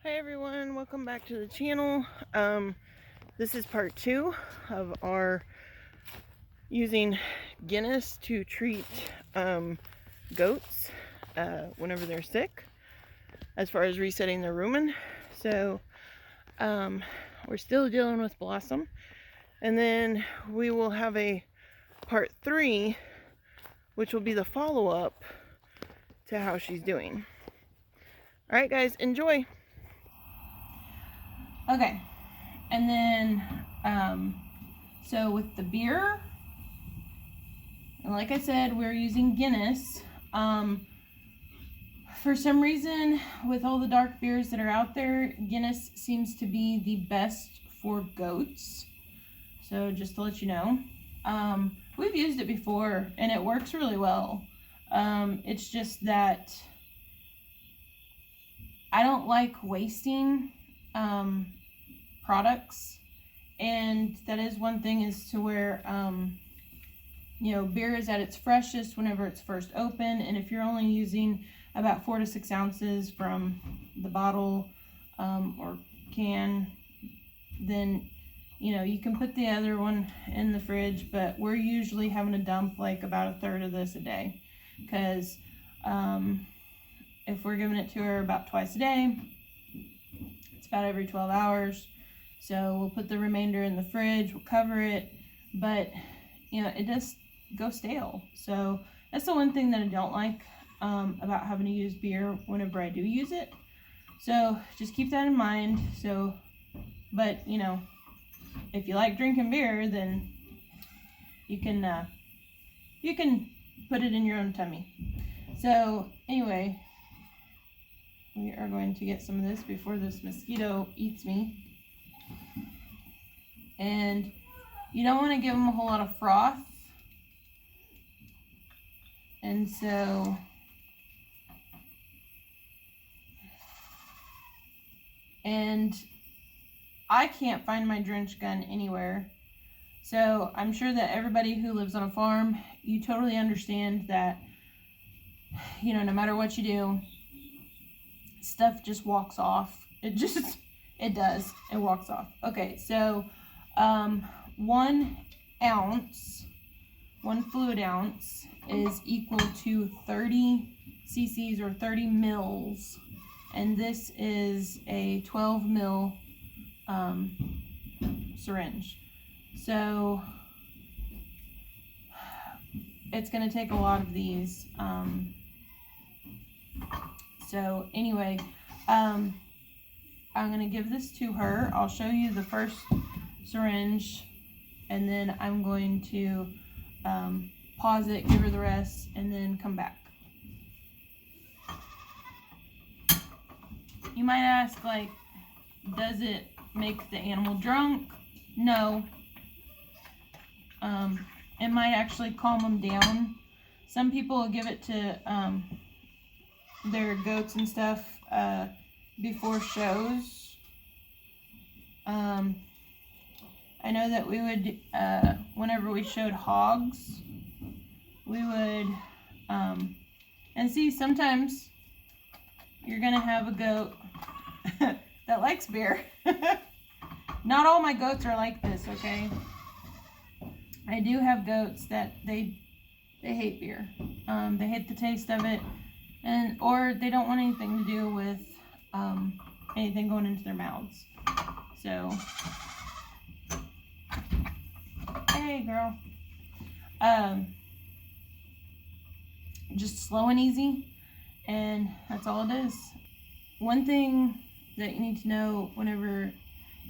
Hi everyone, welcome back to the channel. This is part 2 of our using Guinness to treat goats whenever they're sick, as far as resetting their rumen. So we're still dealing with Blossom, and then we will have a part 3, which will be the follow-up to how she's doing. Alright guys, enjoy! Okay, and then so with the beer, and like I said, we're using Guinness. For some reason, with all the dark beers that are out there, Guinness seems to be the best for goats. So just to let you know, we've used it before and it works really well. It's just that I don't like wasting products, and that is one thing, is to where you know, beer is at its freshest whenever it's first open, and if you're only using about 4 to 6 ounces from the bottle or can, then you know, you can put the other one in the fridge, but we're usually having to dump like about 1/3 of this a day, because if we're giving it to her about twice a day, it's about every 12 hours. So we'll put the remainder in the fridge, we'll cover it, but you know, it does go stale. So that's the one thing that I don't like about having to use beer whenever I do use it. So just keep that in mind. So, but you know, if you like drinking beer, then you can put it in your own tummy. So anyway, we are going to get some of this before this mosquito eats me. And you don't want to give them a whole lot of froth. And so I can't find my drench gun anywhere. So I'm sure that everybody who lives on a farm, you totally understand that, you know, no matter what you do, stuff just walks off. It does. It walks off. Okay, so 1 ounce, 1 fluid ounce is equal to 30 cc's or 30 mils, and this is a 12 mil syringe. So it's going to take a lot of these. So anyway, I'm going to give this to her. I'll show you the first syringe, and then I'm going to pause it, give her the rest, and then come back. You might ask, like, does it make the animal drunk? No. It might actually calm them down. Some people will give it to their goats and stuff before shows. I know that we would, whenever we showed hogs, we would, and see, sometimes you're gonna have a goat that likes beer. Not all my goats are like this, okay? I do have goats that they hate beer. They hate the taste of it, or they don't want anything to do with anything going into their mouths. So, hey girl. Just slow and easy, and that's all it is. One thing that you need to know whenever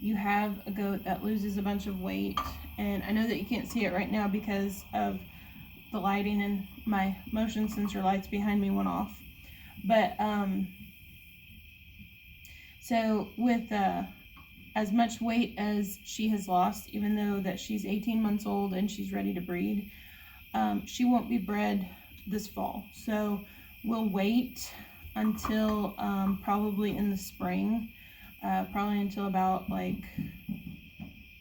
you have a goat that loses a bunch of weight, and I know that you can't see it right now because of the lighting and my motion sensor lights behind me went off, but so with as much weight as she has lost, even though that she's 18 months old and she's ready to breed, she won't be bred this fall. So we'll wait until probably in the spring, probably until about like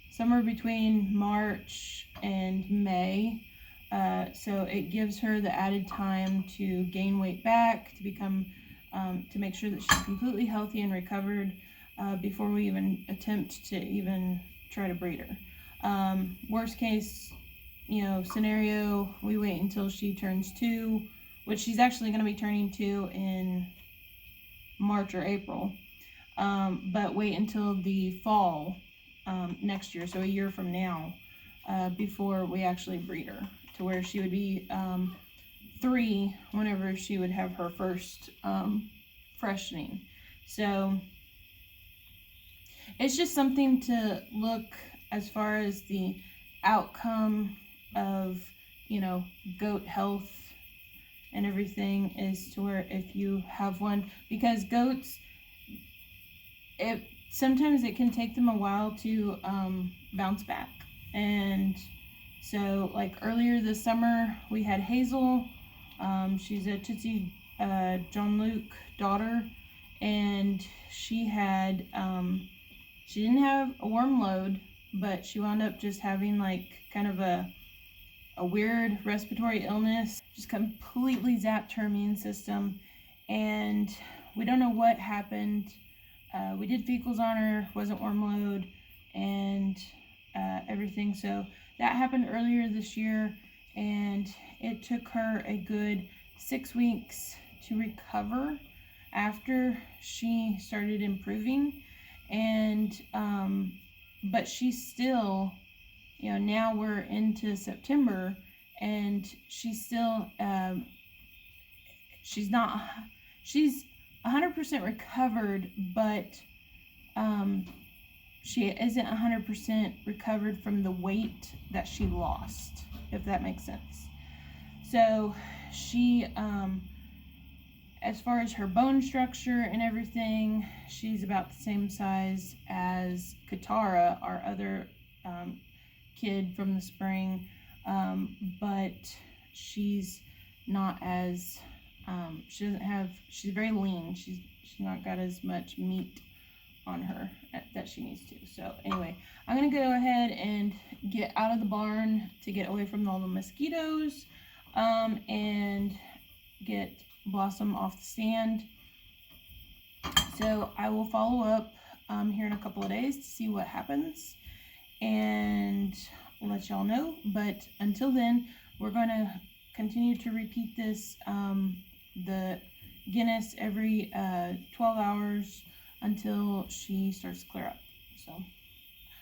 somewhere between March and May. So it gives her the added time to gain weight back, to become to make sure that she's completely healthy and recovered before we even attempt to even try to breed her. Worst case, scenario, we wait until she turns 2, which she's actually going to be turning 2 in March or April, but wait until the fall next year, so a year from now, before we actually breed her, to where she would be 3 whenever she would have her first freshening. So it's just something to look as far as the outcome of goat health and everything, is to where if you have one, because goats, sometimes it can take them a while to bounce back. And so, like earlier this summer, we had Hazel. She's a Tootsie John Luke daughter, and she had she didn't have a worm load, but she wound up just having like kind of a weird respiratory illness, just completely zapped her immune system, and we don't know what happened. We did fecals on her, wasn't worm load, and everything. So that happened earlier this year, and it took her a good 6 weeks to recover after she started improving. And but she's still, now we're into September, and she's still she's 100% recovered, but she isn't 100% recovered from the weight that she lost, if that makes sense. So she, as far as her bone structure and everything, she's about the same size as Katara, our other kid from the spring, but she's not as, she's very lean. She's not got as much meat on her that she needs to. So anyway, I'm gonna go ahead and get out of the barn to get away from all the mosquitoes, and get Blossom off the stand. So I will follow up here in a couple of days to see what happens, and let y'all know. But until then, we're gonna continue to repeat this, the Guinness every 12 hours until she starts to clear up. So